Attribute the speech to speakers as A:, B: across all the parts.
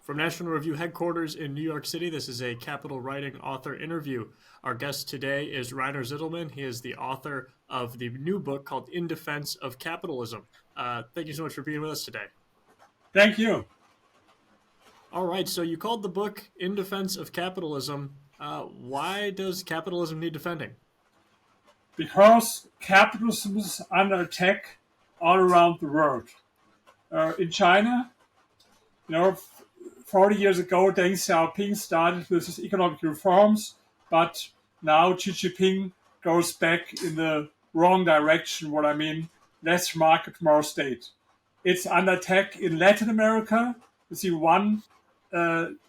A: From National Review headquarters in New York City, this is a Capital Writing author interview. Our guest today is Rainer Zitelmann. He is the author of the new book called In Defense of Capitalism. Thank you so much for being with us today.
B: Thank you.
A: All right, so you called the book In Defense of Capitalism. Why does capitalism need defending?
B: Because capitalism is under attack all around the world. In China, 40 years ago, Deng Xiaoping started with his economic reforms, but now Xi Jinping goes back in the wrong direction. What I mean, less market, more state. It's under attack in Latin America. You see one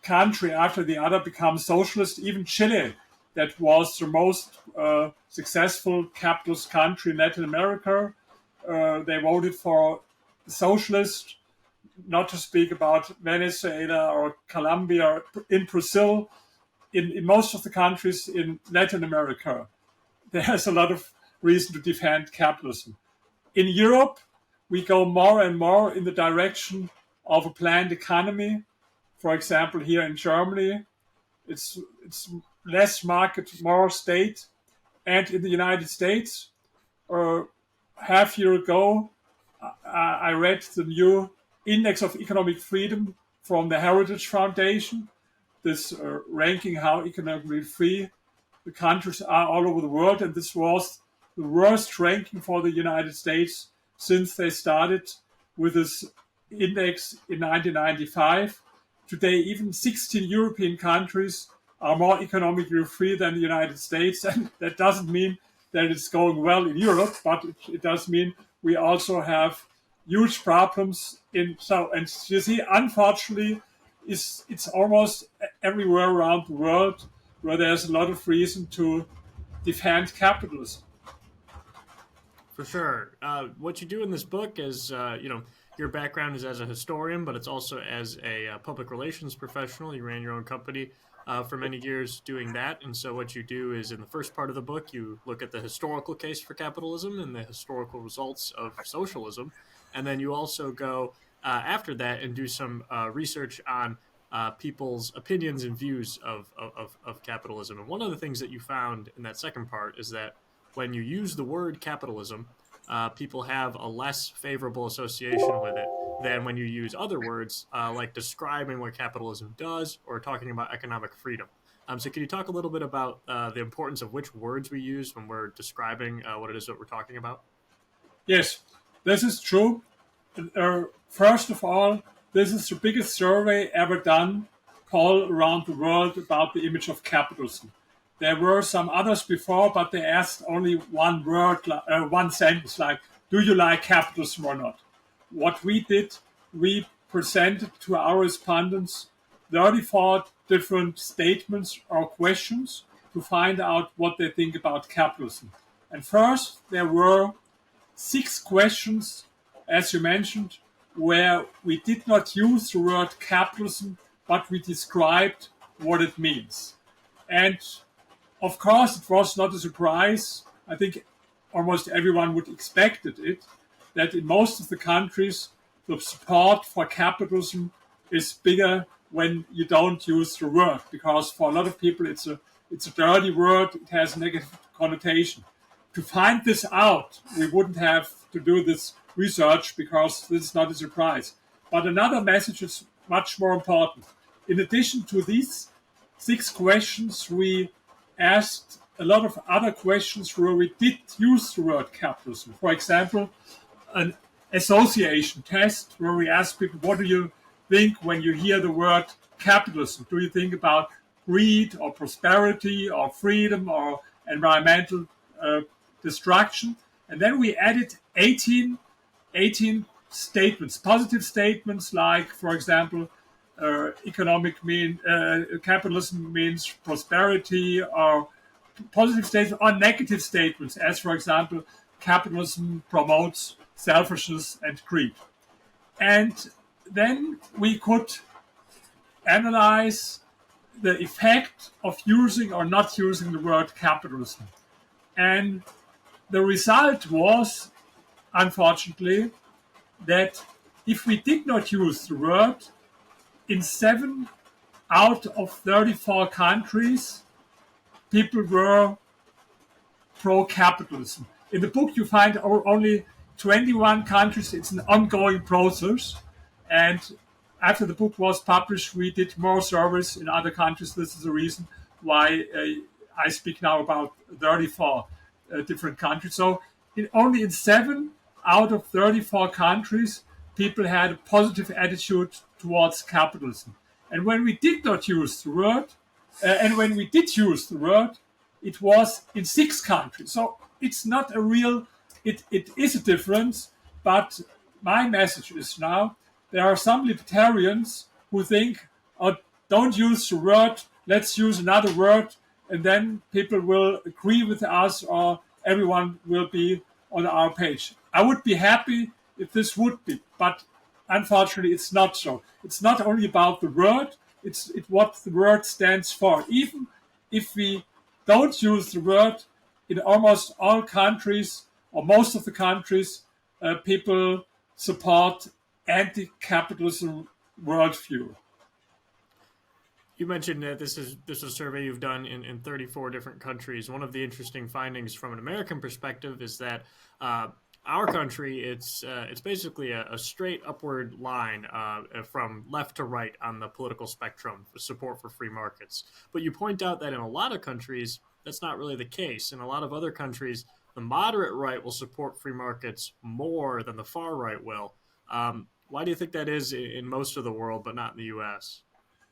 B: country after the other becomes socialist. Even Chile, that was the most successful capitalist country in Latin America, they voted for socialist. Not to speak about Venezuela or Colombia, in Brazil, in most of the countries in Latin America, there's a lot of reason to defend capitalism. In Europe, we go more and more in the direction of a planned economy. For example, here in Germany, it's less market, more state. And in the United States, half year ago, I read the new Index of Economic Freedom from the Heritage Foundation, this ranking how economically free the countries are all over the world. And this was the worst ranking for the United States since they started with this index in 1995. Today, even 16 European countries are more economically free than the United States. And that doesn't mean that it's going well in Europe, but it does mean we also have huge problems and you see, unfortunately, it's almost everywhere around the world where there's a lot of reason to defend capitalism.
A: For sure. What you do in this book is, your background is as a historian, but it's also as a public relations professional. You ran your own company for many years doing that. And so what you do is in the first part of the book, you look at the historical case for capitalism and the historical results of socialism. And then you also go after that and do some research on people's opinions and views of capitalism. And one of the things that you found in that second part is that when you use the word capitalism, people have a less favorable association with it than when you use other words like describing what capitalism does or talking about economic freedom. So can you talk a little bit about the importance of which words we use when we're describing what it is that we're talking about?
B: Yes, this is true. First of all, this is the biggest survey ever done all around the world about the image of capitalism. There were some others before, but they asked only one word, one sentence, like, do you like capitalism or not? What we did, we presented to our respondents 34 different statements or questions to find out what they think about capitalism. And first, there were 6 questions, as you mentioned, where we did not use the word capitalism, but we described what it means. And of course, it was not a surprise. I think almost everyone would expect it, that in most of the countries, the support for capitalism is bigger when you don't use the word, because for a lot of people, it's a dirty word. It has a negative connotation. To find this out, we wouldn't have to do this research because this is not a surprise. But another message is much more important. In addition to these 6 questions, we asked a lot of other questions where we did use the word capitalism. For example, an association test where we asked people, what do you think when you hear the word capitalism? Do you think about greed or prosperity or freedom or environmental destruction? And then we added 18 statements, positive statements like, for example, capitalism means prosperity, or positive statements or negative statements, as for example, capitalism promotes selfishness and greed. And then we could analyze the effect of using or not using the word capitalism. And the result was, unfortunately, that if we did not use the word, in 7 out of 34 countries, people were pro-capitalism. In the book, you find only 21 countries. It's an ongoing process. And after the book was published, we did more surveys in other countries. This is the reason why I speak now about 34 different countries. So only in 7 out of 34 countries, people had a positive attitude towards capitalism. And when we did not use the word, and when we did use the word, it was in 6 countries. So it's not a real, it is a difference, but my message is now, there are some libertarians who think, oh, don't use the word, let's use another word, and then people will agree with us or everyone will be on our page. I would be happy if this would be, but unfortunately it's not so. It's not only about the word, it's what the word stands for. Even if we don't use the word, in almost all countries, or most of the countries, people support anti-capitalism worldview.
A: You mentioned that this is a survey you've done in 34 different countries. One of the interesting findings from an American perspective is that our country, it's basically a straight upward line from left to right on the political spectrum for support for free markets. But you point out that in a lot of countries, that's not really the case. In a lot of other countries, the moderate right will support free markets more than the far right will. Why do you think that is in most of the world, but not in the U.S.?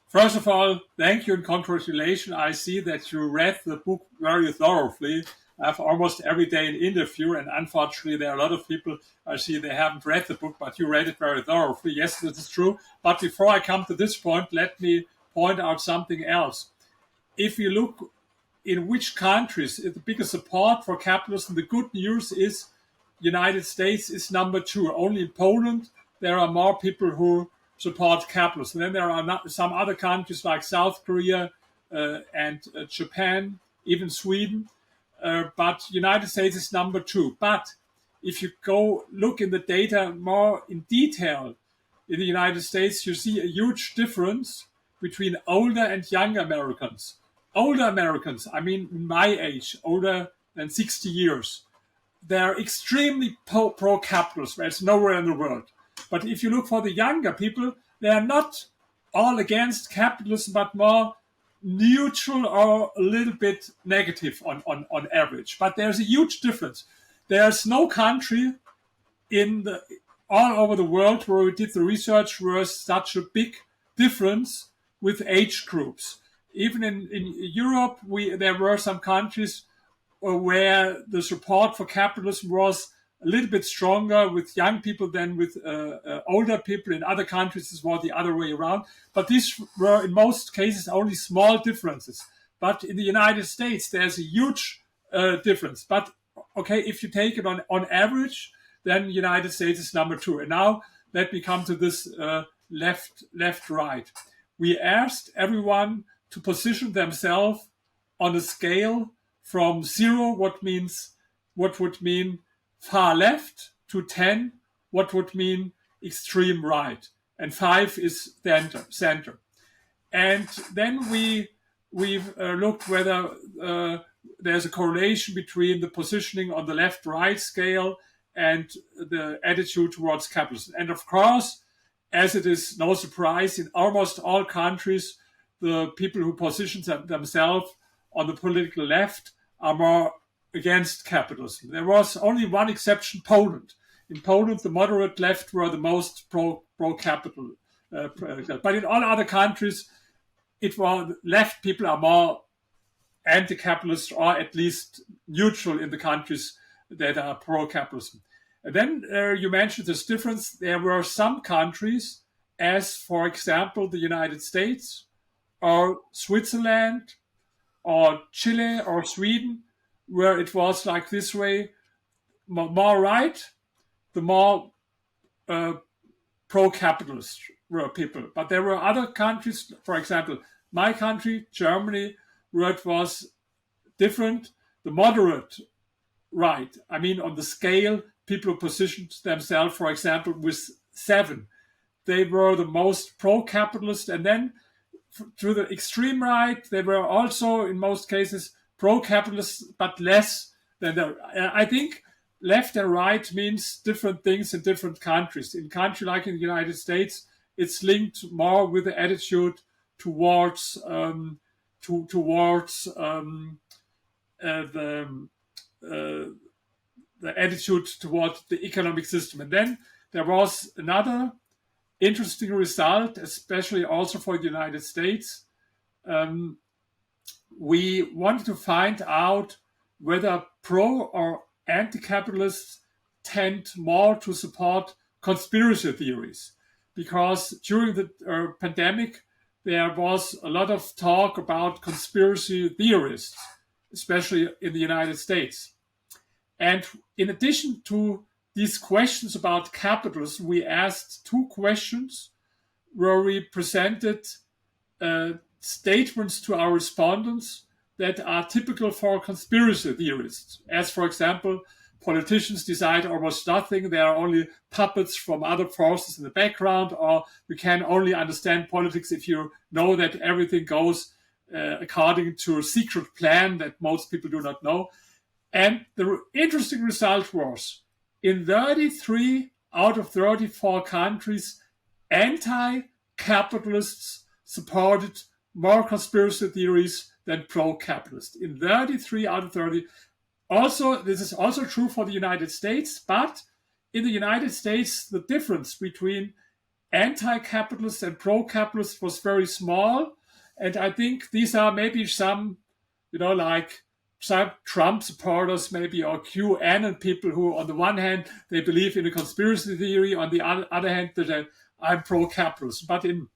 B: First of all, thank you and congratulations. I see that you read the book very thoroughly. I have almost every day an interview, and unfortunately there are a lot of people I see they haven't read the book, but you read it very thoroughly. Yes, this is true. But before I come to this point, let me point out something else. If you look in which countries is the biggest support for capitalism, the good news is United States is number 2. Only in Poland there are more people who support capitalism. Then there are some other countries like South Korea and Japan, even Sweden. But United States is number 2. But if you go look in the data more in detail in the United States, you see a huge difference between older and younger Americans. Older Americans, I mean my age, older than 60 years, they're extremely pro-capitalist. There's nowhere in the world. But if you look for the younger people, they are not all against capitalism, but more neutral or a little bit negative on average. But there's a huge difference. There's no country all over the world where we did the research where such a big difference with age groups. Even in Europe, there were some countries where the support for capitalism was a little bit stronger with young people than with older people. In other countries, it was the other way around. But these were, in most cases, only small differences. But in the United States, there's a huge difference. But, okay, if you take it on average, then the United States is number 2. And now let me come to this left-right. We asked everyone to position themselves on a scale from 0, what would mean far left, to 10, what would mean extreme right, and 5 is center. And then we've looked whether there's a correlation between the positioning on the left-right scale and the attitude towards capitalism. And of course, as it is no surprise, in almost all countries, the people who position themselves on the political left are more against capitalism. There was only one exception, Poland. In Poland, the moderate left were the most pro-capital. But in all other countries, left people are more anti-capitalist or at least neutral in the countries that are pro-capitalism. And then you mentioned this difference. There were some countries, as for example, the United States or Switzerland or Chile or Sweden, where it was like this way, more right, the more pro-capitalist were people. But there were other countries, for example, my country, Germany, where it was different, the moderate right. I mean, on the scale, people positioned themselves, for example, with 7. they were the most pro-capitalist, and then to the extreme right, they were also in most cases pro-capitalist, but less than the. I think left and right means different things in different countries. In a country like in the United States, it's linked more with the attitude towards the attitude toward the economic system. And then there was another interesting result, especially also for the United States. We wanted to find out whether pro or anti-capitalists tend more to support conspiracy theories, because during the pandemic there was a lot of talk about conspiracy theorists, especially in the United States. And in addition to these questions about capitalism, we asked two questions where we presented statements to our respondents that are typical for conspiracy theorists. As, for example, politicians decide almost nothing, they are only puppets from other forces in the background, or you can only understand politics if you know that everything goes according to a secret plan that most people do not know. And the interesting result was, in 33 out of 34 countries, anti-capitalists supported more conspiracy theories than pro-capitalist. In 33 out of 30. Also, this is also true for the United States, but in the United States, the difference between anti-capitalists and pro-capitalists was very small. And I think these are maybe some, like some Trump supporters, maybe, or QAnon people who, on the one hand, they believe in a conspiracy theory, on the other hand, that I'm pro-capitalist. But in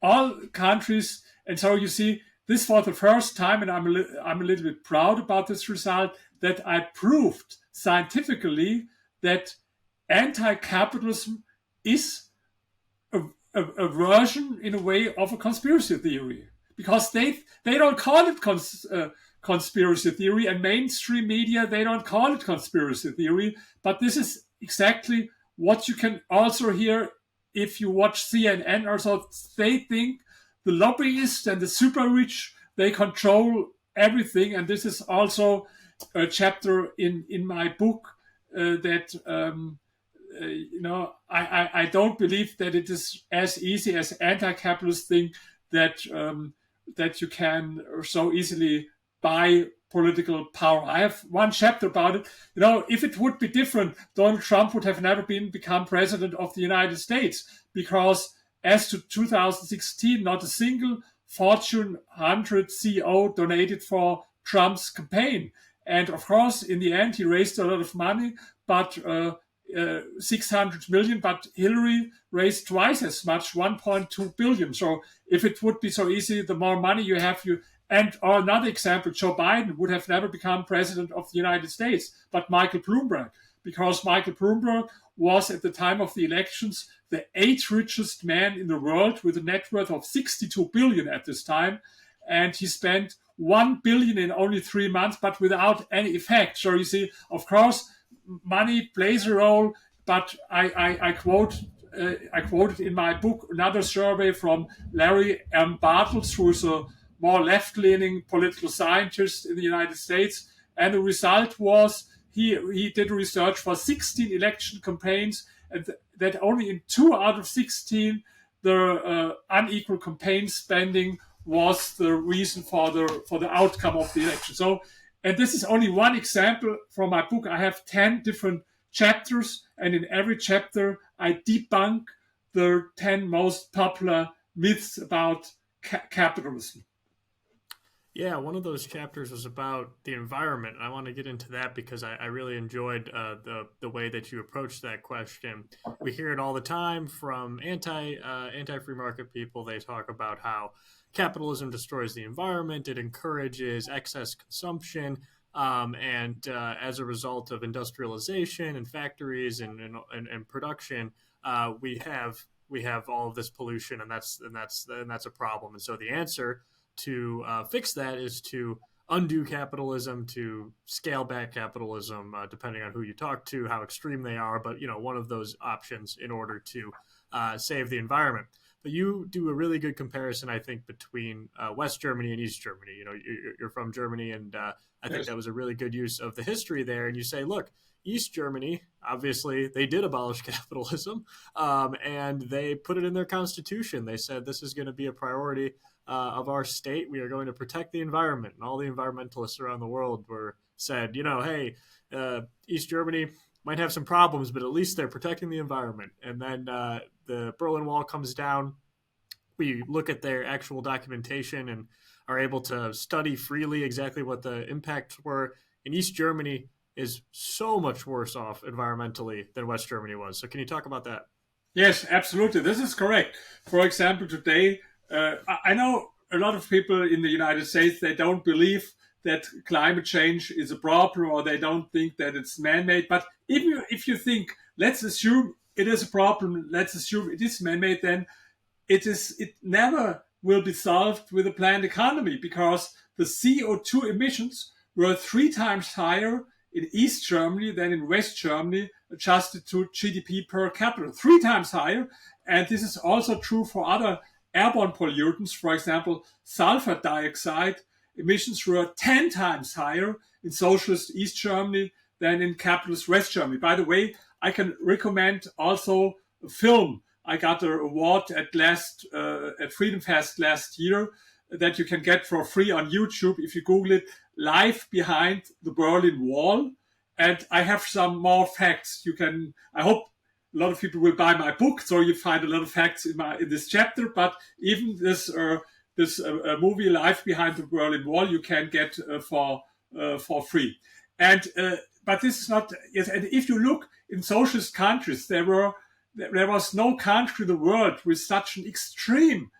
B: all countries, and so you see, this for the first time, and I'm a little bit proud about this result, that I proved scientifically that anti-capitalism is a version, in a way, of a conspiracy theory, because they don't call it conspiracy theory, and mainstream media, they don't call it conspiracy theory, but this is exactly what you can also hear if you watch CNN or so. They think the lobbyists and the super rich, they control everything. And this is also a chapter in my book that, I don't believe that it is as easy as anti-capitalist thing that you can so easily buy political power. I have one chapter about it. If it would be different, Donald Trump would have never become president of the United States, because as to 2016, not a single Fortune 100 CEO donated for Trump's campaign. And of course, in the end, he raised a lot of money, but 600 million, but Hillary raised twice as much, 1.2 billion. So if it would be so easy, the more money you have, or another example, Joe Biden would have never become president of the United States, but Michael Bloomberg, because Michael Bloomberg was, at the time of the elections, the 8th richest man in the world, with a net worth of 62 billion at this time. And he spent 1 billion in only 3 months, but without any effect. So you see, of course, money plays a role, but I quoted in my book another survey from Larry M. Bartels, who is a more left-leaning political scientist in the United States. And the result was, he did research for 16 election campaigns, and that only in 2 out of 16 the unequal campaign spending was the reason for the outcome of the election. So, and this is only one example from my book. I have 10 different chapters, and in every chapter I debunk the 10 most popular myths about capitalism.
A: Yeah, one of those chapters was about the environment. I want to get into that because I really enjoyed the way that you approached that question. We hear it all the time from anti-free market people. They talk about how capitalism destroys the environment. It encourages excess consumption, and as a result of industrialization and factories and production, we have all of this pollution, and that's a problem. And so the answer to fix that is to undo capitalism, to scale back capitalism, depending on who you talk to, how extreme they are. But one of those options in order to save the environment. But you do a really good comparison, I think, between West Germany and East Germany. You're from Germany, and I think
B: Yes.
A: that was a really good use of the history there. And you say, look, East Germany, obviously, they did abolish capitalism, and they put it in their constitution. They said this is going to be a priority of our state. We are going to protect the environment. And all the environmentalists around the world were said, hey, East Germany might have some problems, but at least they're protecting the environment. And then the Berlin Wall comes down. We look at their actual documentation and are able to study freely exactly what the impacts were. And East Germany is so much worse off environmentally than West Germany was. So can you talk about that?
B: Yes, absolutely. This is correct. For example, today, I know a lot of people in the United States, they don't believe that climate change is a problem, or they don't think that it's man-made. But even if you think, let's assume it is a problem, let's assume it is man-made, then it never will be solved with a planned economy, because the CO2 emissions were 3 times higher in East Germany than in West Germany, adjusted to GDP per capita, 3 times higher. And this is also true for other airborne pollutants. For example, sulfur dioxide emissions were 10 times higher in socialist East Germany than in capitalist West Germany. By the way, I can recommend also a film. I got an award at Freedom Fest last year that you can get for free on YouTube if you Google it, Life Behind the Berlin Wall. And I have some more facts. I hope a lot of people will buy my book, so you find a lot of facts in this chapter. But even this movie, Life Behind the Berlin Wall, you can get for free. And but this is not. Yes, and if you look in socialist countries, there was no country in the world with such an extreme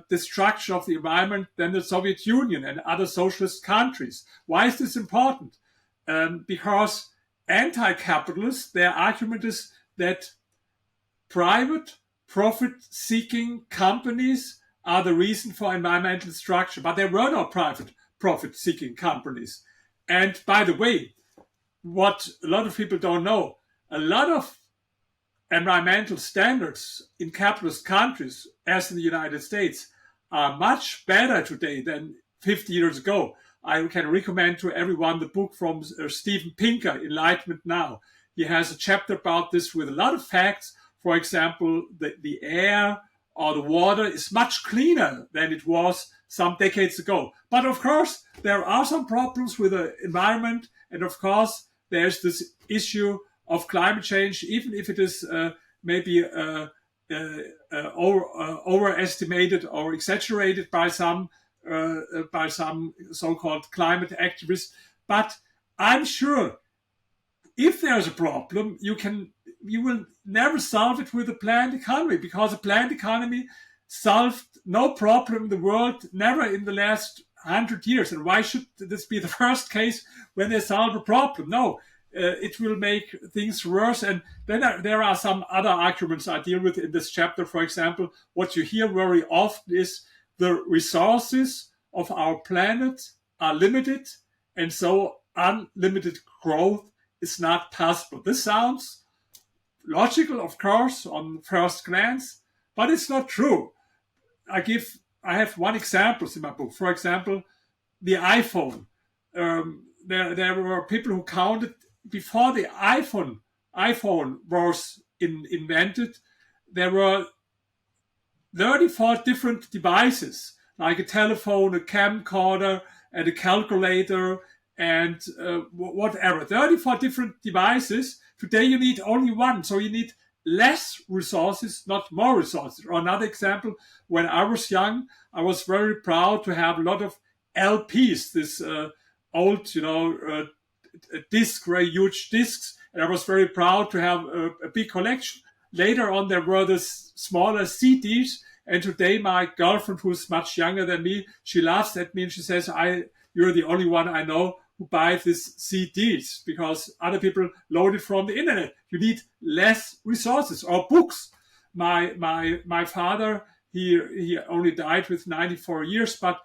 B: destruction of the environment than the Soviet Union and other socialist countries. Why is this important? Because anti-capitalists, their argument is that private profit-seeking companies are the reason for environmental destruction. But there were no private profit-seeking companies. And by the way, what a lot of people don't know, a lot of environmental standards in capitalist countries, as in the United States, are much better today than 50 years ago. I can recommend to everyone the book from Steven Pinker, Enlightenment Now. He has a chapter about this with a lot of facts. For example, the air or the water is much cleaner than it was some decades ago. But of course, there are some problems with the environment. And of course, there's this issue of climate change, even if it is maybe overestimated or exaggerated by some so-called climate activists. But I'm sure if there's a problem, you will never solve it with a planned economy, because a planned economy solved no problem in the world, never in the last 100 years. And why should this be the first case when they solve a problem? No. It will make things worse. And then there are some other arguments I deal with in this chapter. For example, what you hear very often is the resources of our planet are limited, and so unlimited growth is not possible. This sounds logical, of course, on first glance, but it's not true. I have one example in my book. For example, the iPhone. There were people who counted before the iPhone was invented. There were 34 different devices, like a telephone, a camcorder, and a calculator, and whatever. 34 different devices. Today you need only one, so you need less resources, not more resources. Or another example, when I was young, I was very proud to have a lot of LPs, this old, disc, very huge discs, and I was very proud to have a big collection. Later on, there were the smaller CDs, and today my girlfriend, who's much younger than me, she laughs at me and she says, "You're the only one I know who buys these CDs, because other people load it from the internet." You need less resources. Or books. My father, he only died with 94 years, but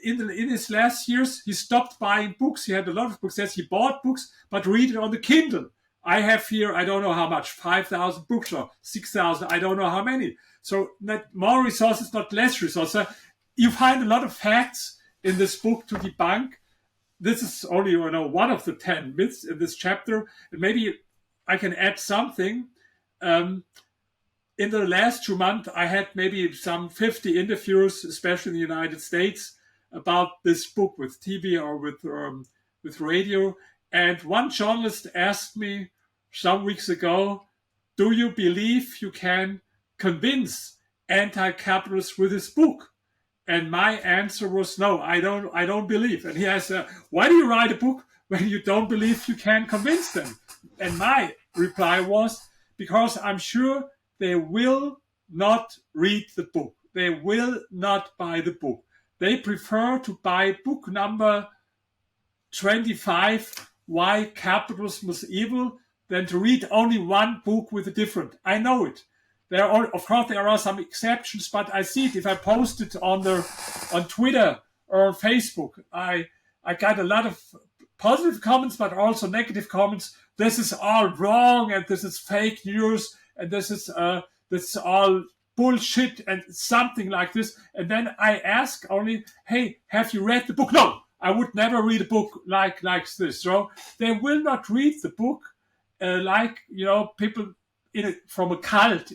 B: in his last years, he stopped buying books. He had a lot of books. Yes, he bought books, but read it on the Kindle. I have here, I don't know how much, 5,000 books or 6,000, I don't know how many. So not more resources, not less resources. You find a lot of facts in this book to debunk. This is only one of the 10 myths in this chapter. And maybe I can add something. In the last 2 months, I had maybe some 50 interviews, especially in the United States, about this book with TV or with radio. And one journalist asked me some weeks ago, do you believe you can convince anti-capitalists with this book? And my answer was no, I don't believe. And he asked, why do you write a book when you don't believe you can convince them? And my reply was, because I'm sure they will not read the book. They will not buy the book. They prefer to buy book number 25, Why Capitalism is Evil, than to read only one book with a different. I know it. Of course, there are some exceptions, but I see it. If I post it on Twitter or Facebook, I got a lot of positive comments, but also negative comments. This is all wrong, and this is fake news, and this is all bullshit, and something like this. And then I ask only, hey, have you read the book? No, I would never read a book like this. So they will not read the book people from a cult.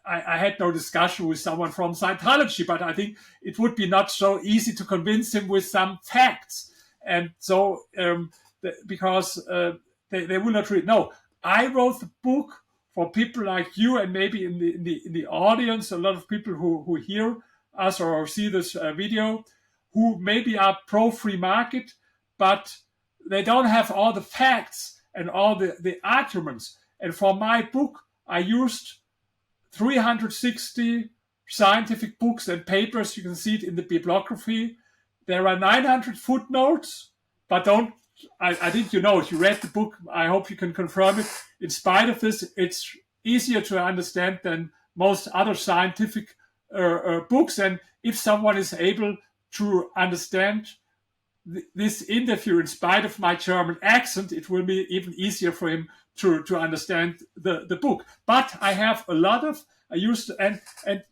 B: I had no discussion with someone from Scientology, but I think it would be not so easy to convince him with some facts. And so, because they will not read. No, I wrote the book for people like you, and maybe in the audience, a lot of people who hear us or see this video, who maybe are pro-free market, but they don't have all the facts and all the arguments. And for my book, I used 360 scientific books and papers. You can see it in the bibliography. There are 900 footnotes, but I think you know it. You read the book. I hope you can confirm it. In spite of this, it's easier to understand than most other scientific books. And if someone is able to understand this interview in spite of my German accent, it will be even easier for him to understand the book. But I have a lot of, and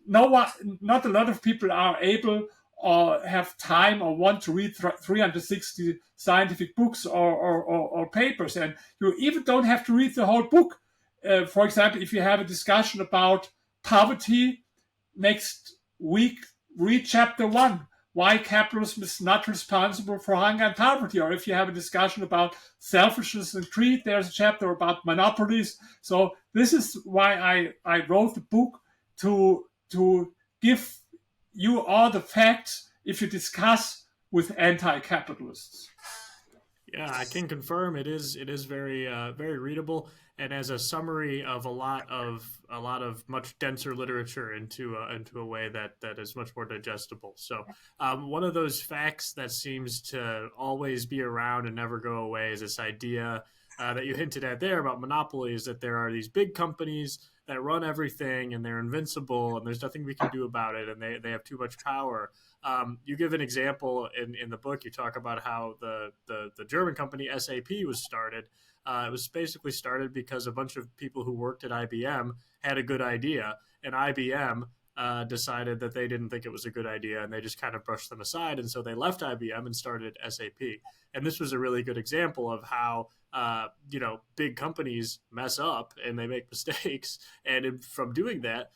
B: not a lot of people are able or have time or want to read 360 scientific books or papers. And you even don't have to read the whole book. For example, if you have a discussion about poverty, next week, read chapter 1. Why capitalism is not responsible for hunger and poverty. Or if you have a discussion about selfishness and greed, there's a chapter about monopolies. So this is why I wrote the book, to give you all the facts if you discuss with anti-capitalists.
A: Yeah, I can confirm it is very very readable, and as a summary of a lot of much denser literature into a way that is much more digestible. So one of those facts that seems to always be around and never go away is this idea that you hinted at there about monopoly, is that there are these big companies that run everything and they're invincible and there's nothing we can do about it, and they have too much power. You give an example in the book. You talk about how the German company SAP was started. It was basically started because a bunch of people who worked at IBM had a good idea, and IBM decided that they didn't think it was a good idea, and they just kind of brushed them aside. And so they left IBM and started SAP. And this was a really good example of how big companies mess up and they make mistakes, and from doing that,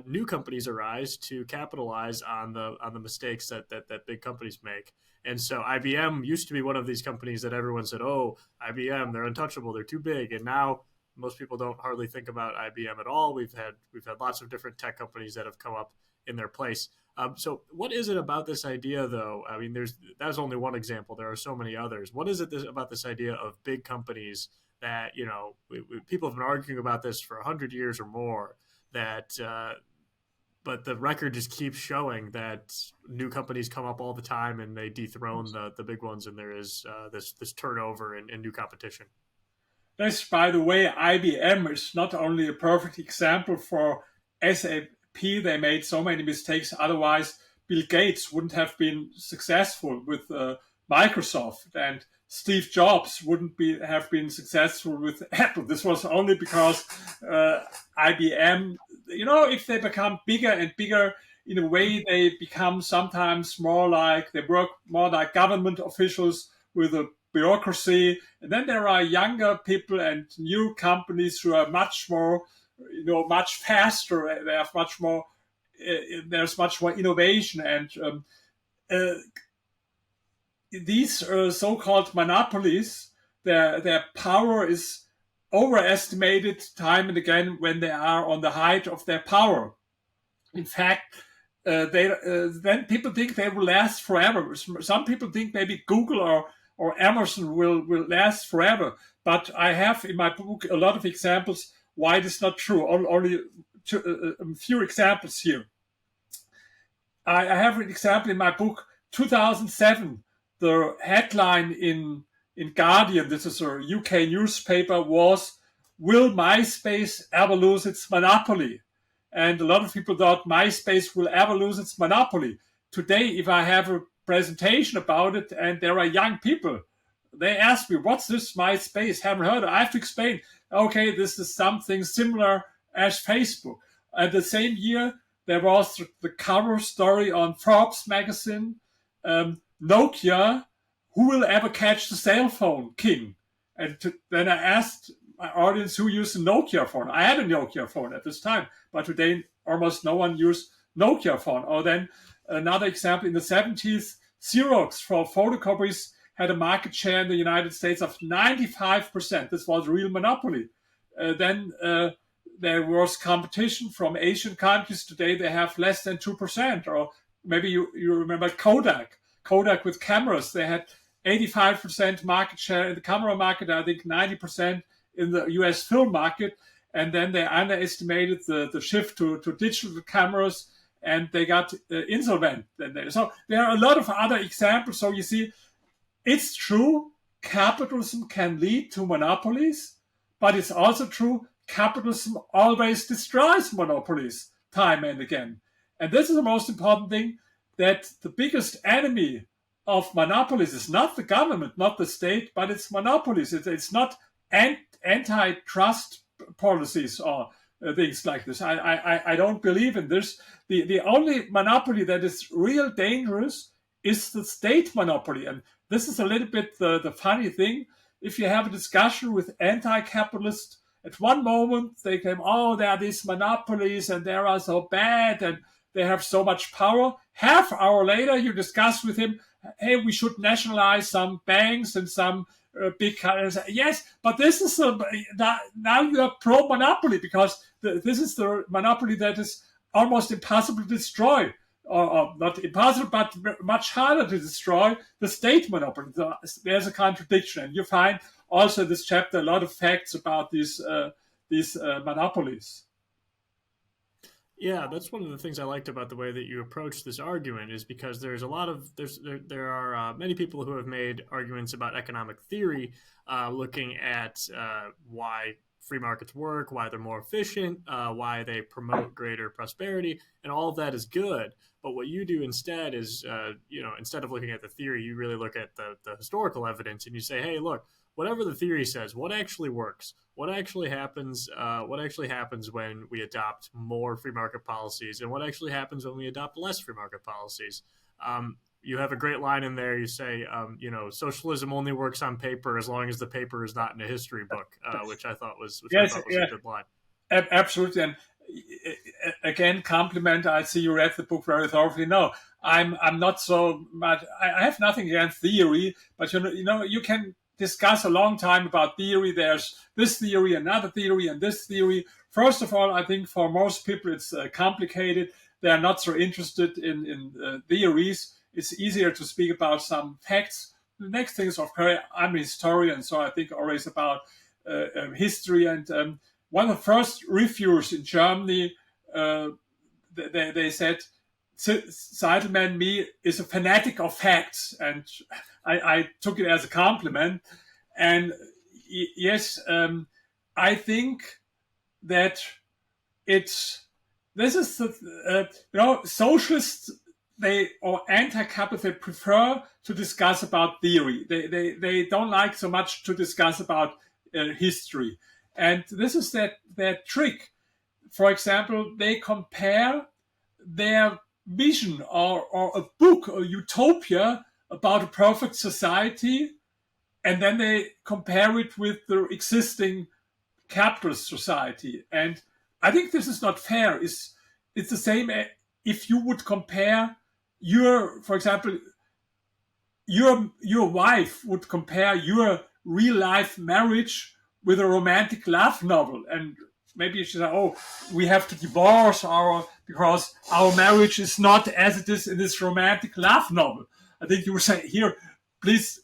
A: new companies arise to capitalize on the mistakes that big companies make. And so IBM used to be one of these companies that everyone said, oh, IBM, they're untouchable, they're too big. And now most people don't hardly think about IBM at all. We've had lots of different tech companies that have come up in their place. So what is it about this idea, though? I mean, that's only one example. There are so many others. What is it about this idea of big companies that, people have been arguing about this for 100 years or more, but the record just keeps showing that new companies come up all the time and they dethrone the big ones, and there is this turnover and new competition.
B: Yes, by the way, IBM is not only a perfect example for SAP. They made so many mistakes otherwise, Bill Gates wouldn't have been successful with Microsoft, and Steve Jobs wouldn't have been successful with Apple. This was only because IBM, if they become bigger and bigger, in a way they become sometimes they work more like government officials with a bureaucracy. And then there are younger people and new companies who are much more, much faster. They have much more, there's much more innovation. And these so-called monopolies, their power is overestimated time and again when they are on the height of their power. In fact, then people think they will last forever. Some people think maybe Google or Amazon will last forever. But I have in my book a lot of examples why it is not true. Only a few examples here. I have an example in my book, 2007. The headline in Guardian, this is a UK newspaper, was, "Will MySpace ever lose its monopoly?" And a lot of people thought MySpace will ever lose its monopoly. Today, if I have a presentation about it and there are young people, they ask me, "What's this MySpace? Haven't heard of it." I have to explain, okay, this is something similar as Facebook. And the same year, there was the cover story on Forbes magazine, Nokia, who will ever catch the cell phone king? And then I asked my audience who used a Nokia phone. I had a Nokia phone at this time, but today almost no one used Nokia phone. Or then another example, in the 70s, Xerox for photocopies had a market share in the United States of 95%. This was a real monopoly. Then there was competition from Asian countries. Today they have less than 2%. Or maybe you remember Kodak with cameras. They had 85% market share in the camera market, I think 90% in the US film market. And then they underestimated the shift to digital cameras, and they got insolvent. So there are a lot of other examples. So you see, it's true, capitalism can lead to monopolies, but it's also true, capitalism always destroys monopolies time and again. And this is the most important thing, that the biggest enemy of monopolies is not the government, not the state, but it's monopolies. It's not antitrust policies or things like this. I don't believe in this. The only monopoly that is real dangerous is the state monopoly. And this is a little bit the funny thing. If you have a discussion with anti-capitalists, at one moment they claim, oh, there are these monopolies and they are so bad and they have so much power. Half hour later, you discuss with him, hey, we should nationalize some banks and some big companies. Yes, but this is now you are pro-monopoly, because this is the monopoly that is almost impossible to destroy, or not impossible, but much harder to destroy, the state monopoly. There's a contradiction, and you find also in this chapter a lot of facts about these monopolies.
A: Yeah, that's one of the things I liked about the way that you approach this argument, is because there are many people who have made arguments about economic theory, looking at why free markets work, why they're more efficient, why they promote greater prosperity, and all of that is good. But what you do instead is, instead of looking at the theory, you really look at the historical evidence, and you say, hey, look, whatever the theory says, what actually works? What actually happens? What actually happens when we adopt more free market policies, and what actually happens when we adopt less free market policies? You have a great line in there. You say, socialism only works on paper as long as the paper is not in a history book, which I thought was a good line.
B: Absolutely. And again, compliment. I see you read the book very thoroughly. No, I'm not so much. I have nothing against theory, but you can discuss a long time about theory. There's this theory, another theory, and this theory. First of all, I think for most people it's complicated. They are not so interested in theories. It's easier to speak about some facts. The next thing is, of course, I'm a historian, so I think always about history. And one of the first reviewers in Germany, they said, Zitelmann, me, is a fanatic of facts. And I took it as a compliment. And yes, I think that socialist or anti-capitalist, they prefer to discuss about theory. They don't like so much to discuss about history. And this is their trick. For example, they compare their vision or a book or utopia about a perfect society, and then they compare it with the existing capitalist society. And I think this is not fair. It's the same if you would compare for example, your wife would compare your real life marriage with a romantic love novel, and maybe she said, "Oh, we have to divorce because our marriage is not as it is in this romantic love novel." I think you would say, "Here, please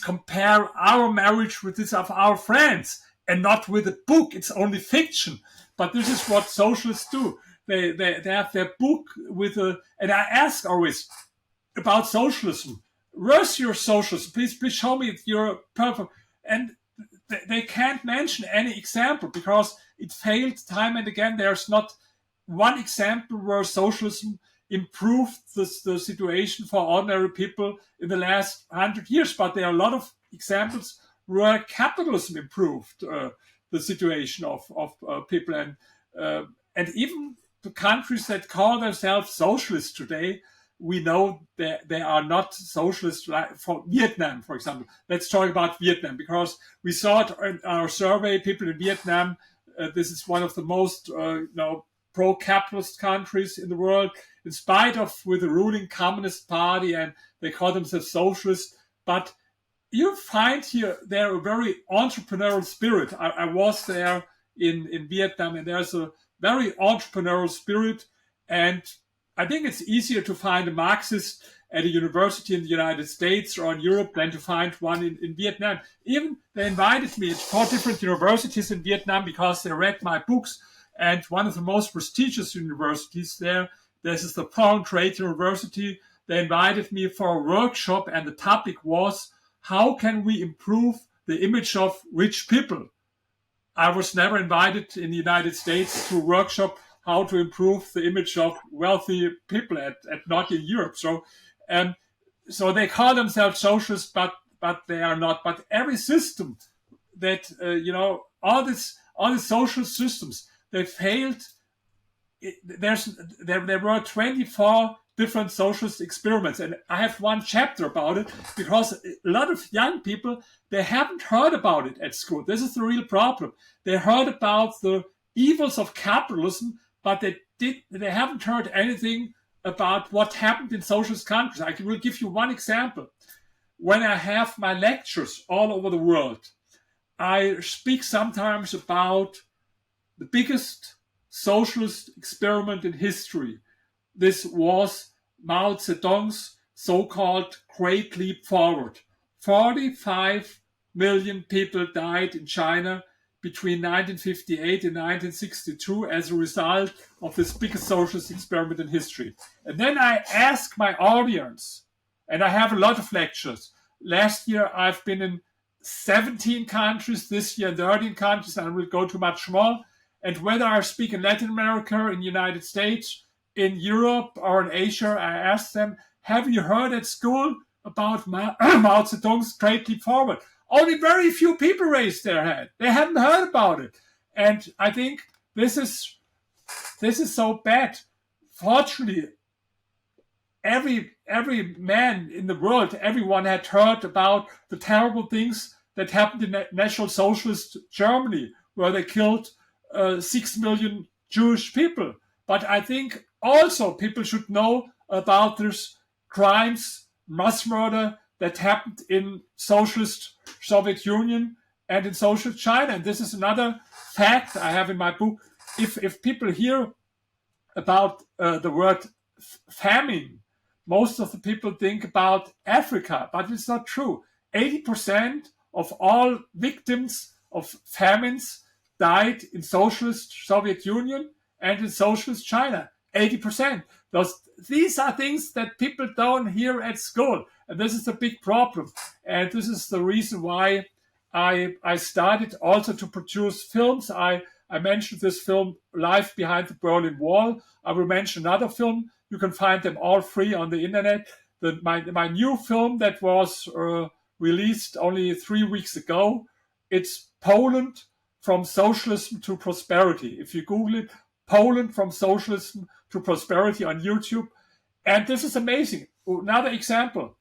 B: compare our marriage with this of our friends, and not with a book. It's only fiction." But this is what socialists do. They have their book with and I ask always about socialism. Where's your socialism? Please show me your perfect. And they can't mention any example because it failed time and again. There's not one example where socialism improved the situation for ordinary people in the last 100 years. But there are a lot of examples where capitalism improved the situation of people. And even the countries that call themselves socialists today, we know that they are not socialist. Like for Vietnam, for example. Let's talk about Vietnam, because we saw it in our survey. People in Vietnam, this is one of the most pro-capitalist countries in the world, in spite of with the ruling Communist Party, and they call themselves socialists. But you find here there a very entrepreneurial spirit. I was there in Vietnam, and there's a very entrepreneurial spirit. And I think it's easier to find a Marxist at a university in the United States or in Europe than to find one in Vietnam. Even they invited me to 4 different universities in Vietnam because they read my books. And one of the most prestigious universities there, this is the Foreign Trade University. They invited me for a workshop, and the topic was, how can we improve the image of rich people? I was never invited in the United States to a workshop how to improve the image of wealthy people at not in Europe. So they call themselves socialists, but they are not. But every system that all the social systems, they failed. There were 24 different socialist experiments, and I have one chapter about it because a lot of young people, they haven't heard about it at school. This is the real problem. They heard about the evils of capitalism, but they haven't heard anything about what happened in socialist countries. I will give you one example. When I have my lectures all over the world, I speak sometimes about the biggest socialist experiment in history. This was Mao Zedong's so-called Great Leap Forward. 45 million people died in China between 1958 and 1962 as a result of this biggest socialist experiment in history. And then I ask my audience, and I have a lot of lectures. Last year, I've been in 17 countries, this year 13 countries, and I will go to much more. And whether I speak in Latin America, in the United States, in Europe, or in Asia, I ask them, have you heard at school about Mao Zedong's Great Leap Forward? Only very few people raised their hand. They hadn't heard about it. And I think this is so bad. Fortunately, every man in the world, everyone had heard about the terrible things that happened in National Socialist Germany, where they killed 6 million Jewish people. But I think also people should know about these crimes, mass murder that happened in socialist Soviet Union and in socialist China. And this is another fact I have in my book. If people hear about the word famine, most of the people think about Africa, but it's not true. 80% of all victims of famines died in socialist Soviet Union and in socialist China. 80%. These are things that people don't hear at school. And this is a big problem. And this is the reason why I started also to produce films. I mentioned this film, Life Behind the Berlin Wall. I will mention another film You can find them all free on the internet. My new film that was released only 3 weeks ago, it's Poland from Socialism to Prosperity. If you Google it, Poland from Socialism to Prosperity on YouTube. And this is amazing. Another example.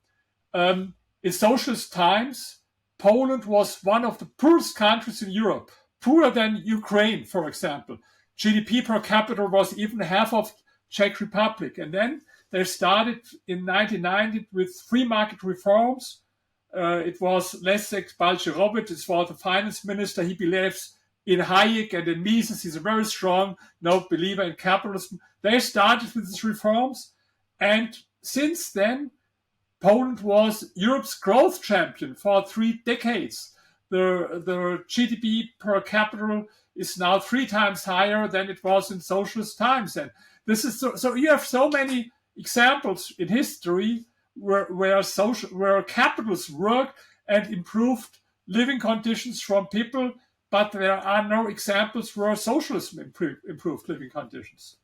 B: In socialist times, Poland was one of the poorest countries in Europe, poorer than Ukraine, for example. GDP per capita was even half of Czech Republic. And then they started in 1990 with free market reforms. It was Leszek Balcerowicz, it was the finance minister. He believes in Hayek and in Mises. He's a very strong believer in capitalism. They started with these reforms. And since then, Poland was Europe's growth champion for 3 decades. The GDP per capita is now 3 times higher than it was in socialist times. And this is so you have so many examples in history where capitalism worked and improved living conditions from people, but there are no examples where socialism improved living conditions.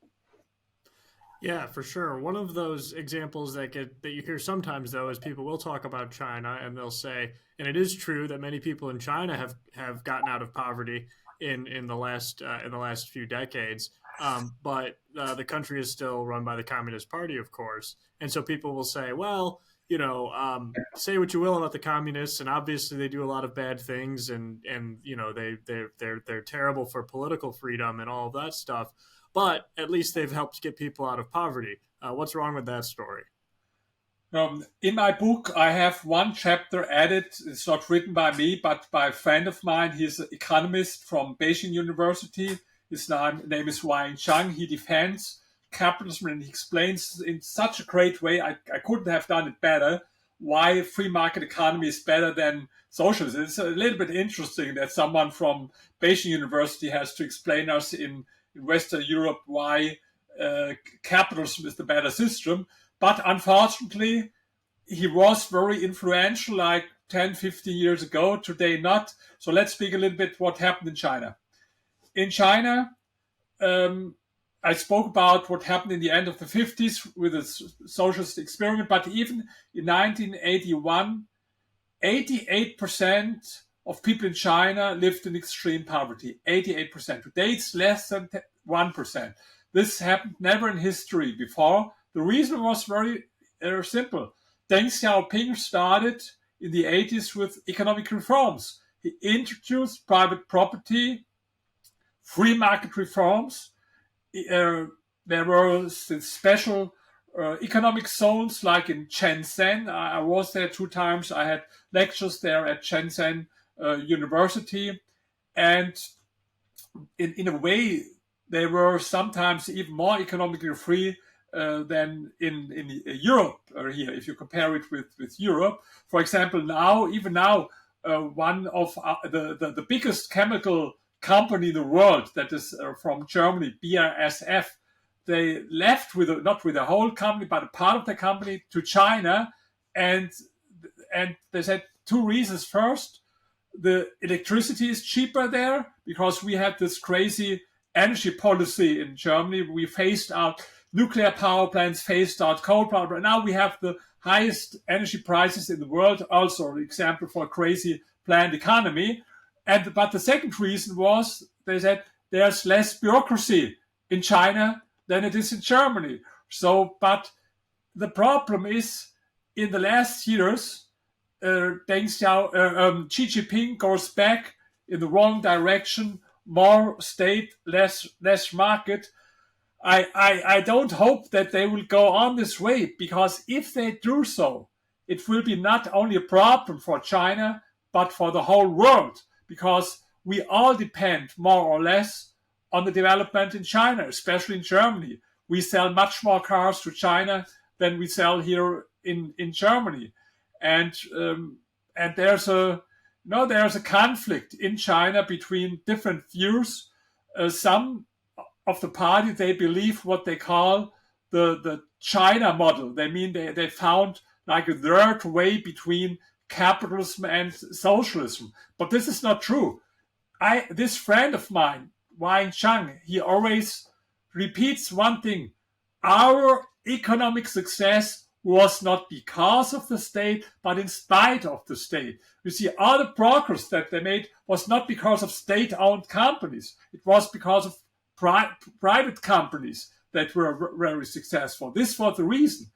A: Yeah, for sure. One of those examples that you hear sometimes, though, is people will talk about China and they'll say, and it is true that many people in China have gotten out of poverty in the last few decades, but the country is still run by the Communist Party, of course, and so people will say, well, say what you will about the communists, and obviously they do a lot of bad things, and they're terrible for political freedom and all of that stuff. But at least they've helped get people out of poverty. What's wrong with that story?
B: In my book, I have one chapter added. It's not written by me, but by a friend of mine. He's an economist from Beijing University. His name is Wang Chang. He defends capitalism and he explains in such a great way. I couldn't have done it better. Why free market economy is better than socialism. It's a little bit interesting that someone from Beijing University has to explain us in Western Europe why capitalism is the better system. But unfortunately, he was very influential like 10, 15 years ago. Today, not. So let's speak a little bit what happened in China. In China, I spoke about what happened in the end of the 50s with the socialist experiment. But even in 1981, 88% of people in China lived in extreme poverty. 88%. Today it's less than 1%. This happened never in history before. The reason was very simple. Deng Xiaoping started in the 80s with economic reforms. He introduced private property, free market reforms. There were special economic zones like in Shenzhen. I was there 2 times. I had lectures there at Shenzhen University, and in a way they were sometimes even more economically free than in Europe here, if you compare it with Europe. For example, now one of the biggest chemical company in the world, that is from Germany, BASF, they left not with the whole company but a part of the company to China, and they said 2 reasons. First, the electricity is cheaper there because we had this crazy energy policy in Germany. We phased out nuclear power plants, phased out coal power plants. Now we have the highest energy prices in the world, also an example for a crazy planned economy. But the second reason was they said there's less bureaucracy in China than it is in Germany. But the problem is in the last years, Xi Jinping goes back in the wrong direction, more state, less market. I don't hope that they will go on this way, because if they do so, it will be not only a problem for China, but for the whole world, because we all depend more or less on the development in China, especially in Germany. We sell much more cars to China than we sell here in Germany. And there's a conflict in China between different views. Some of the party, they believe what they call the China model. They mean they found like a third way between capitalism and socialism. But this is not true. This friend of mine, Wang Chang, he always repeats one thing. Our economic success was not because of the state, but in spite of the state. You see, all the progress that they made was not because of state-owned companies. It was because of private companies that were very successful. This was the reason.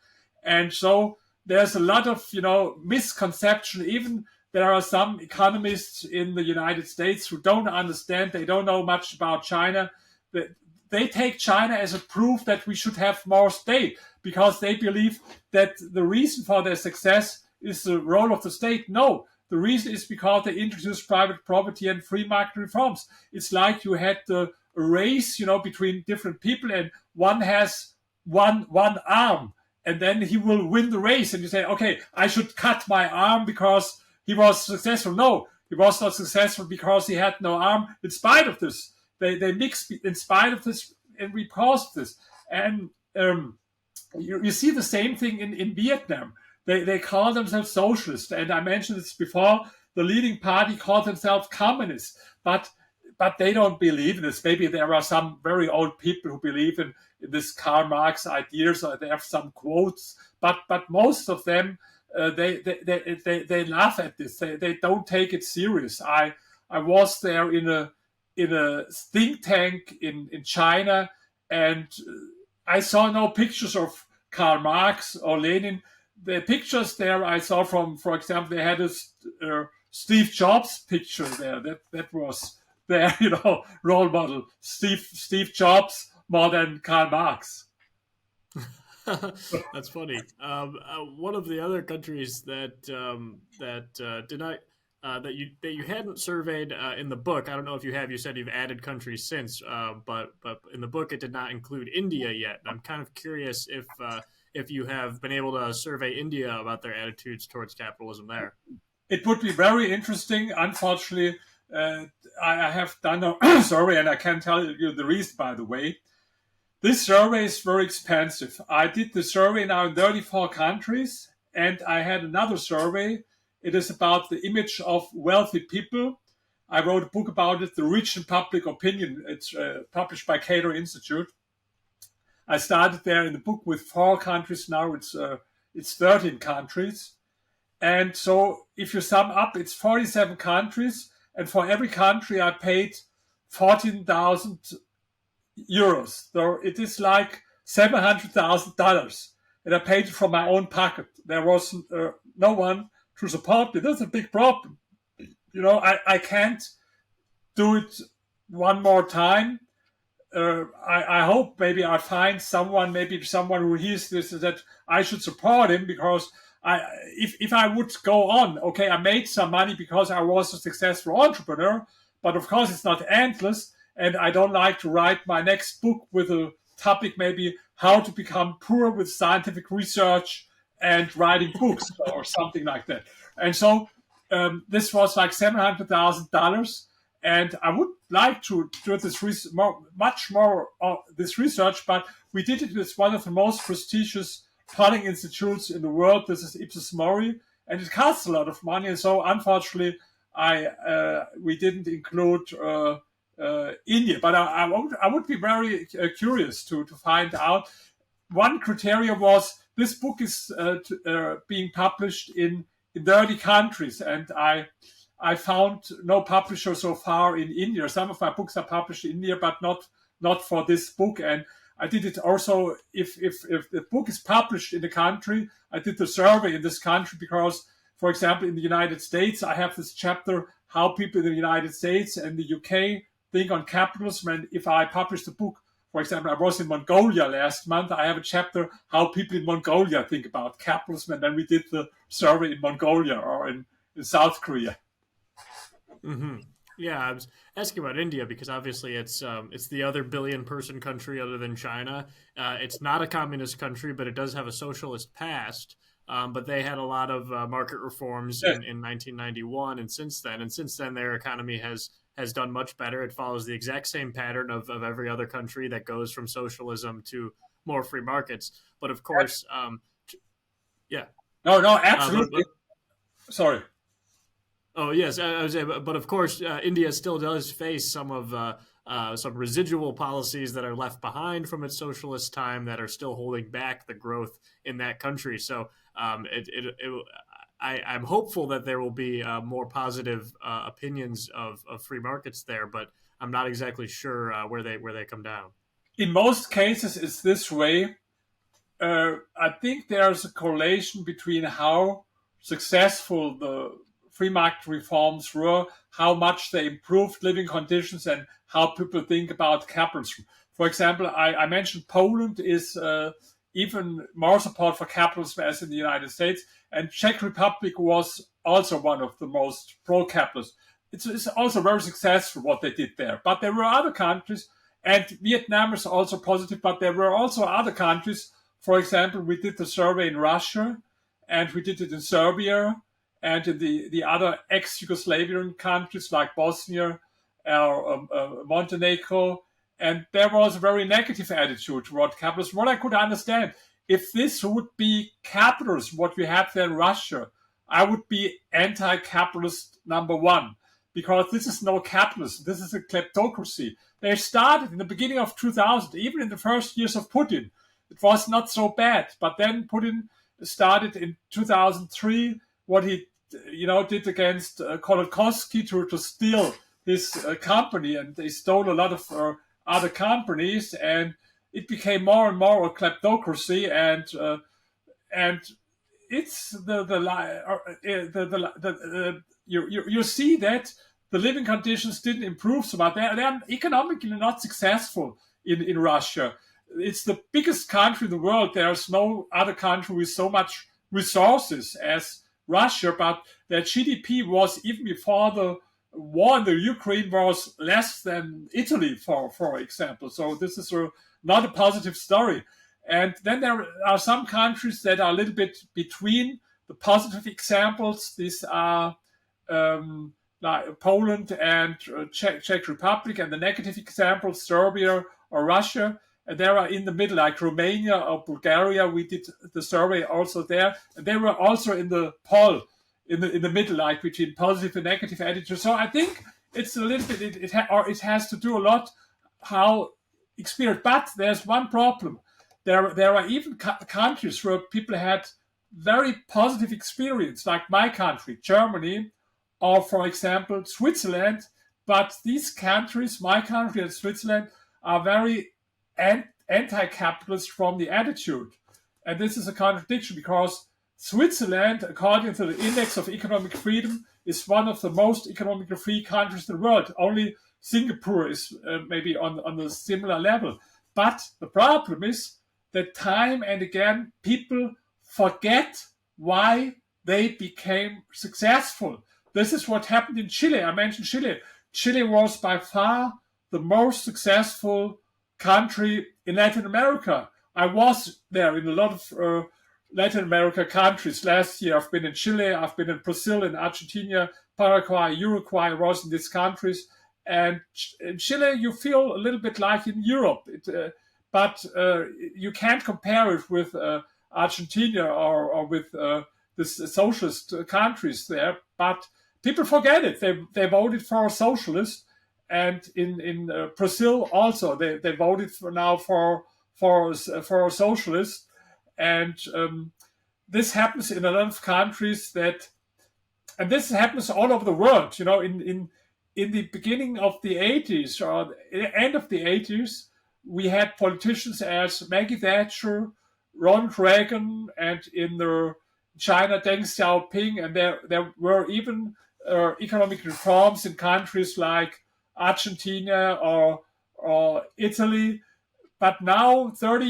B: And so there's a lot of, misconception. Even there are some economists in the United States who don't understand, they don't know much about China. They take China as a proof that we should have more state because they believe that the reason for their success is the role of the state. No, the reason is because they introduced private property and free market reforms. It's like you had a race, between different people, and one has one arm, and then he will win the race. And you say, okay, I should cut my arm because he was successful. No, he was not successful because he had no arm. In spite of this, they mix in spite of this and because of this. And you see the same thing in Vietnam. They call themselves socialists, and I mentioned this before. The leading party called themselves communists, but they don't believe in this. Maybe there are some very old people who believe in this Karl Marx ideas, or they have some quotes, but most of them they laugh at this. They don't take it serious. I was there in a think tank in China, and I saw no pictures of Karl Marx or Lenin. The pictures there I saw from, for example, they had a Steve Jobs picture there. That was their role model. Steve Jobs more than Karl Marx.
A: That's funny. One of the other countries that did not that you hadn't surveyed in the book. I don't know if you have. You said you've added countries since, but in the book it did not include India yet. I'm kind of curious if you have been able to survey India about their attitudes towards capitalism there.
B: It would be very interesting. Unfortunately, I have done a survey, and I can tell you the reason, by the way. This survey is very expensive. I did the survey now in 34 countries, and I had another survey. It is about the image of wealthy people. I wrote a book about it, The Rich in Public Opinion. It's published by Cato Institute. I started there in the book with 4 countries. Now it's 13 countries. And so if you sum up, it's 47 countries. And for every country, I paid 14,000 euros. So it is like $700,000. And I paid it from my own pocket. There was no one to support me. That's a big problem. I can't do it one more time. I hope maybe I find someone who hears this, that I should support him, because if I would go on, okay, I made some money because I was a successful entrepreneur, but of course it's not endless, and I don't like to write my next book with a topic maybe how to become poor with scientific research and writing books or something like that. And so this was like $700,000. And I would like to do this much more this research, but we did it with one of the most prestigious polling institutes in the world. This is Ipsos Mori, and it costs a lot of money. And so, unfortunately, we didn't include India. But I would be very curious to find out. One criteria was this book is being published in 30 countries, and I found no publisher so far in India. Some of my books are published in India, but not for this book. And I did it also, if the book is published in the country, I did the survey in this country because, for example, in the United States, I have this chapter, How People in the United States and the UK Think on Capitalism. And if I publish the book, for example, I was in Mongolia last month, I have a chapter, How People in Mongolia Think about Capitalism. And then we did the survey in Mongolia or in South Korea.
A: Mm-hmm. Yeah, I was asking about India because obviously it's the other billion-person country other than China. It's not a communist country, but it does have a socialist past. But they had a lot of market reforms in 1991, and since then their economy has done much better. It follows the exact same pattern of every other country that goes from socialism to more free markets. But of course, yeah.
B: No, absolutely. Sorry.
A: Oh yes, I was, but of course, India still does face some of some residual policies that are left behind from its socialist time that are still holding back the growth in that country. So I'm hopeful that there will be more positive opinions of free markets there, but I'm not exactly sure where they come down.
B: In most cases, it's this way. I think there's a correlation between how successful the free market reforms were, how much they improved living conditions, and how people think about capitalism. For example, I mentioned Poland is even more support for capitalism as in the United States, and Czech Republic was also one of the most pro-capitalist. It's also very successful what they did there. But there were other countries, and Vietnam is also positive, but there were also other countries. For example, we did the survey in Russia, and we did it in Serbia, and in the other ex-Yugoslavian countries like Bosnia or Montenegro, and there was a very negative attitude toward capitalism. What I could understand, if this would be capitalism, what we have there in Russia, I would be anti-capitalist number one, because this is no capitalism. This is a kleptocracy. They started in the beginning of 2000, even in the first years of Putin. It was not so bad, but then Putin started in 2003 what he, did against Khodorkovsky to steal his company, and they stole a lot of other companies, and it became more and more a kleptocracy, and it's you see that the living conditions didn't improve so much. They're economically not successful in Russia. It's the biggest country in the world. There's no other country with so much resources as Russia, but their GDP was, even before the war in the Ukraine, was less than Italy, for example. So this is not a positive story. And then there are some countries that are a little bit between the positive examples. These are like Poland and Czech Republic, and the negative examples, Serbia or Russia. And there are in the middle, like Romania or Bulgaria. We did the survey also there, and they were also in the poll in the middle, like between positive and negative attitude. So I think it's a little bit it has to do a lot how experience. But there's one problem. There are even countries where people had very positive experience, like my country, Germany, or for example Switzerland. But these countries, my country and Switzerland, are very anti-capitalist from the attitude. And this is a contradiction, because Switzerland, according to the Index of Economic Freedom, is one of the most economically free countries in the world. Only Singapore is maybe on a similar level. But the problem is that time and again people forget why they became successful. This is what happened in Chile. I mentioned Chile. Chile was by far the most successful country in Latin America. I was there in a lot of Latin America countries last year. I've been in Chile, I've been in Brazil, in Argentina, Paraguay, Uruguay. I was in these countries. And in Chile, you feel a little bit like in Europe. But you can't compare it with Argentina or with the socialist countries there. But people forget it. They voted for a socialist. And in Brazil also, they voted for a socialist. And this happens in a lot of countries and this happens all over the world. In the beginning of the 80s or the end of the 80s, we had politicians as Maggie Thatcher, Ronald Reagan, and in China, Deng Xiaoping, and there were even economic reforms in countries like Argentina or Italy. But now, 30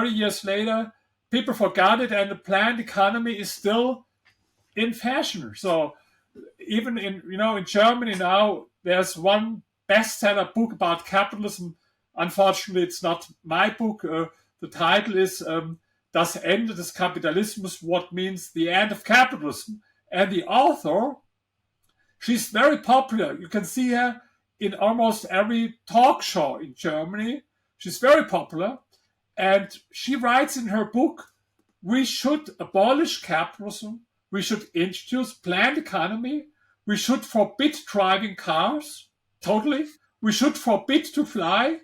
B: years later, people forgot it, and the planned economy is still in fashion. So even in Germany now, there's one bestseller book about capitalism. Unfortunately, it's not my book. The title is Das Ende des Kapitalismus, what means the end of capitalism. And the author, she's very popular. You can see her in almost every talk show in Germany. She's very popular. And she writes in her book, we should abolish capitalism. We should introduce planned economy. We should forbid driving cars. totally. We should forbid to fly.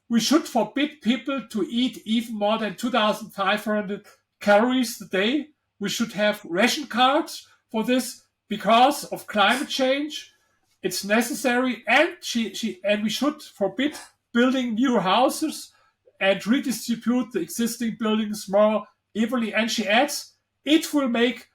B: We should forbid people to eat even more than 2,500 calories a day. We should have ration cards for this because of climate change. It's necessary, and we should forbid building new houses and redistribute the existing buildings more evenly. And she adds, it will make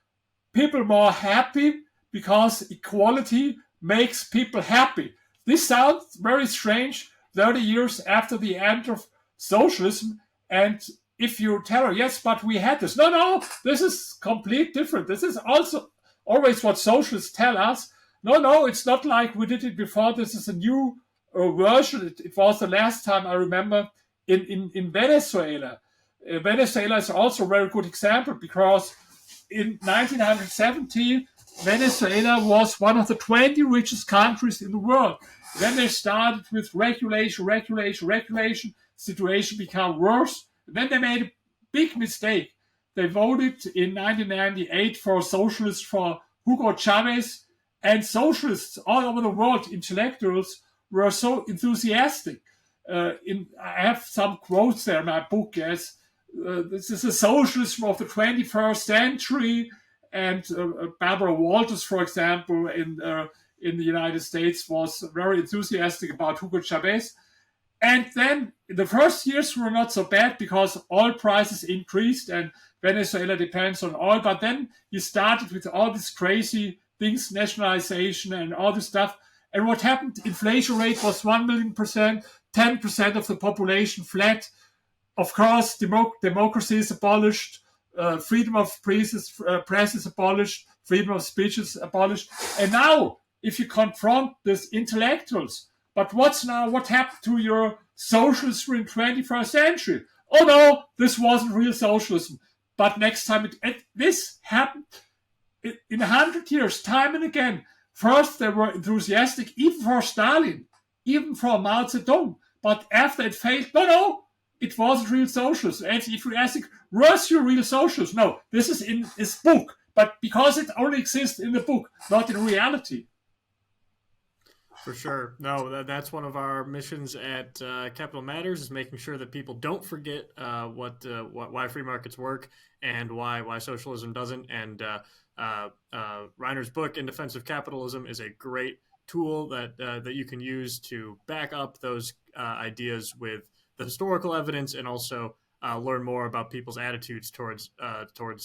B: people more happy because equality makes people happy. This sounds very strange 30 years after the end of socialism. And if you tell her, yes, but we had this. No, this is completely different. This is also always what socialists tell us. No, it's not like we did it before. This is a new version. It was the last time I remember in Venezuela. Venezuela is also a very good example because in 1970, Venezuela was one of the 20 richest countries in the world. Then they started with regulation. Situation became worse. Then they made a big mistake. They voted in 1998 for socialists, for Hugo Chavez, and socialists all over the world, intellectuals, were so enthusiastic. I have some quotes there in my book, yes. This is a socialism of the 21st century, and Barbara Walters, for example, in the United States, was very enthusiastic about Hugo Chavez. And then the first years were not so bad because oil prices increased and Venezuela depends on oil. But then you started with all these crazy things, nationalization and all this stuff. And what happened? Inflation rate was 1 million %, 10% of the population fled. Of course, democracy is abolished, freedom of press is abolished, freedom of speech is abolished. And now, if you confront these intellectuals, but what happened to your socialism in the 21st century? Oh no, this wasn't real socialism. But next time, this happened in 100 years, time and again. First, they were enthusiastic, even for Stalin, even for Mao Zedong. But after it failed, no, it wasn't real socialism. And if you ask, was your real socialism? No, this is in his book. But because it only exists in the book, not in reality.
A: For sure. No, that's one of our missions at Capital Matters, is making sure that people don't forget why free markets work and why socialism doesn't. And Reiner's book, In Defense of Capitalism, is a great tool that you can use to back up those ideas with the historical evidence and also learn more about people's attitudes towards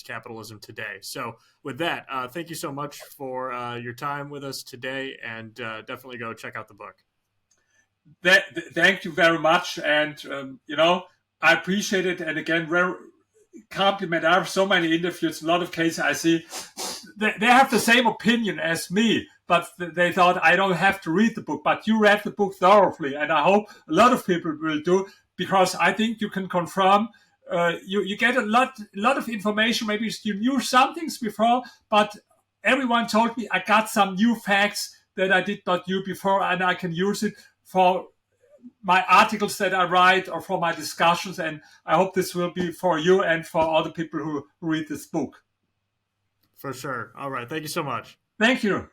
A: capitalism today. So with that, thank you so much for your time with us today, and definitely go check out the book.
B: Thank you very much. And, I appreciate it. And again, very compliment. I have so many interviews, a lot of cases I see. They have the same opinion as me, but they thought I don't have to read the book. But you read the book thoroughly, and I hope a lot of people will do, because I think you can confirm, you get a lot of information. Maybe you knew some things before, but everyone told me I got some new facts that I did not know before, and I can use it for my articles that I write or for my discussions. And I hope this will be for you and for all the people who read this book.
A: For sure. All right. Thank you so much.
B: Thank you.